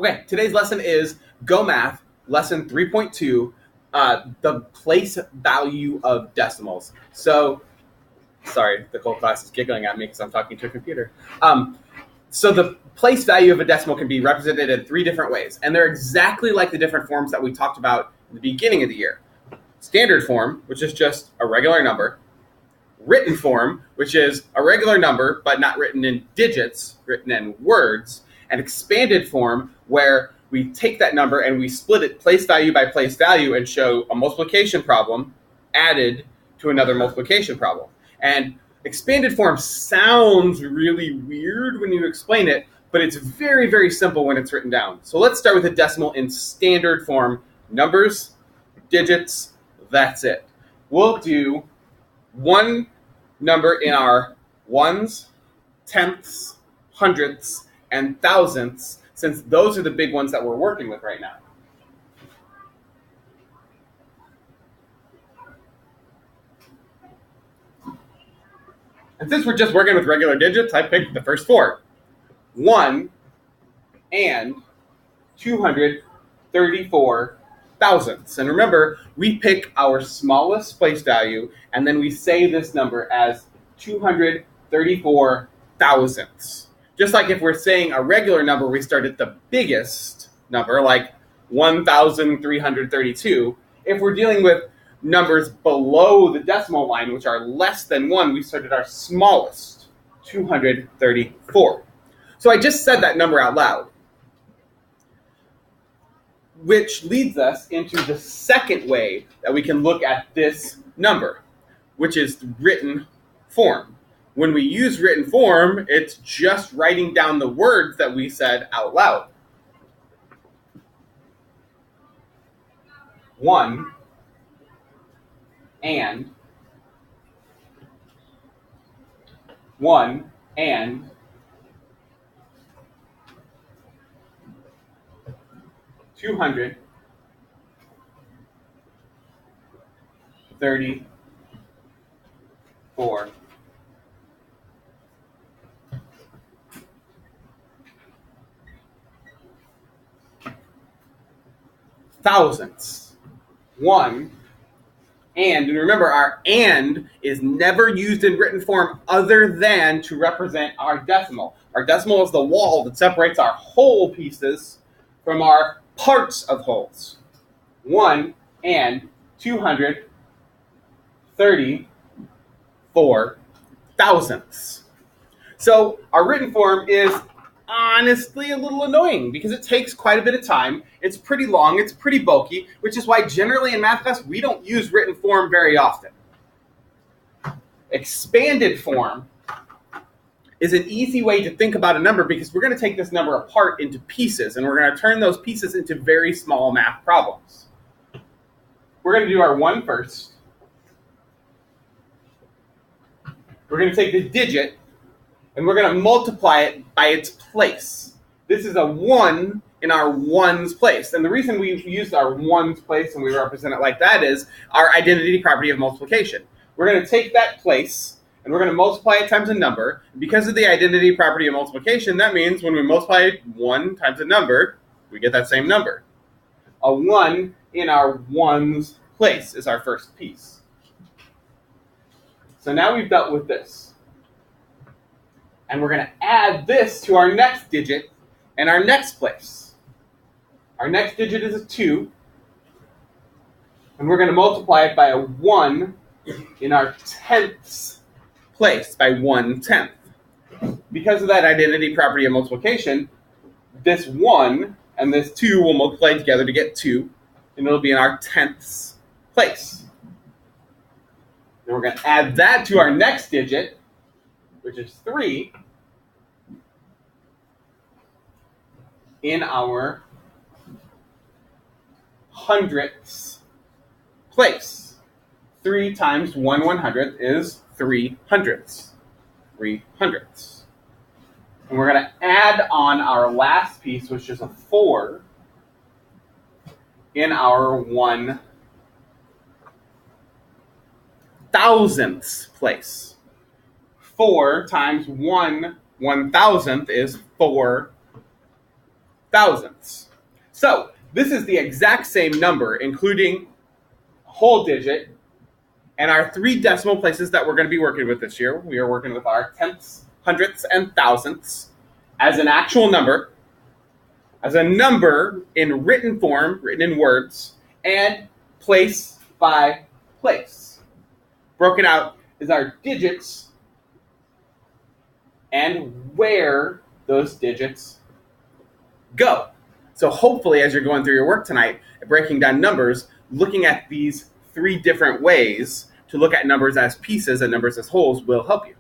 Okay, today's lesson is GoMath, lesson 3.2, the place value of decimals. So, sorry, the whole class is giggling at me because I'm talking to a computer. So the place value of a decimal can be represented in three different ways, and they're exactly like the different forms that we talked about in the beginning of the year. Standard form, which is just a regular number. Written form, which is a regular number, but not written in digits, written in words. And expanded form, where we take that number and we split it place value by place value and show a multiplication problem added to another multiplication problem. And expanded form sounds really weird when you explain it, but it's very, very simple when it's written down. So let's start with a decimal in standard form. Numbers, digits, that's it. We'll do one number in our ones, tenths, hundredths, and thousandths, since those are the big ones that we're working with right now. And since we're just working with regular digits, I picked the first four. 1 and 234 thousandths. And remember, we pick our smallest place value, and then we say this number as 234 thousandths. Just like if we're saying a regular number, we start at the biggest number, like 1,332. If we're dealing with numbers below the decimal line, which are less than 1, we start at our smallest, 234. So I just said that number out loud, which leads us into the second way that we can look at this number, which is written form. When we use written form, it's just writing down the words that we said out loud. 1 and 1 and 234 thousandths. 1 and remember, our and is never used in written form other than to represent our decimal. Our decimal is the wall that separates our whole pieces from our parts of wholes. 1 and 234 thousandths. So our written form is honestly a little annoying because it takes quite a bit of time. It's pretty long, it's pretty bulky, which is why generally in math class we don't use written form very often. Expanded form is an easy way to think about a number because we're going to take this number apart into pieces and we're going to turn those pieces into very small math problems. We're going to do our 1 first. We're going to take the digit and we're going to multiply it by its place. This is a 1 in our ones place. And the reason we use our ones place and we represent it like that is our identity property of multiplication. We're going to take that place and we're going to multiply it times a number. Because of the identity property of multiplication, that means when we multiply 1 times a number, we get that same number. A 1 in our ones place is our first piece. So now we've dealt with this. And we're going to add this to our next digit and our next place. Our next digit is a 2. And we're going to multiply it by a 1 in our tenths place, by 1/10. Because of that identity property of multiplication, this 1 and this 2 will multiply together to get 2, and it'll be in our tenths place. And we're going to add that to our next digit, which is 3, in our hundredths place. 3 times 1/100th is 3 hundredths. 3 hundredths. And we're going to add on our last piece, which is a 4, in our 1,000ths place. 4 times 1/1000th is 4 thousandths. So this is the exact same number, including whole digit, and our 3 decimal places that we're going to be working with this year. We are working with our tenths, hundredths, and thousandths as an actual number, as a number in written form, written in words, and place by place. Broken out is our digits and where those digits go. So hopefully, as you're going through your work tonight, breaking down numbers, looking at these 3 different ways to look at numbers as pieces and numbers as wholes will help you.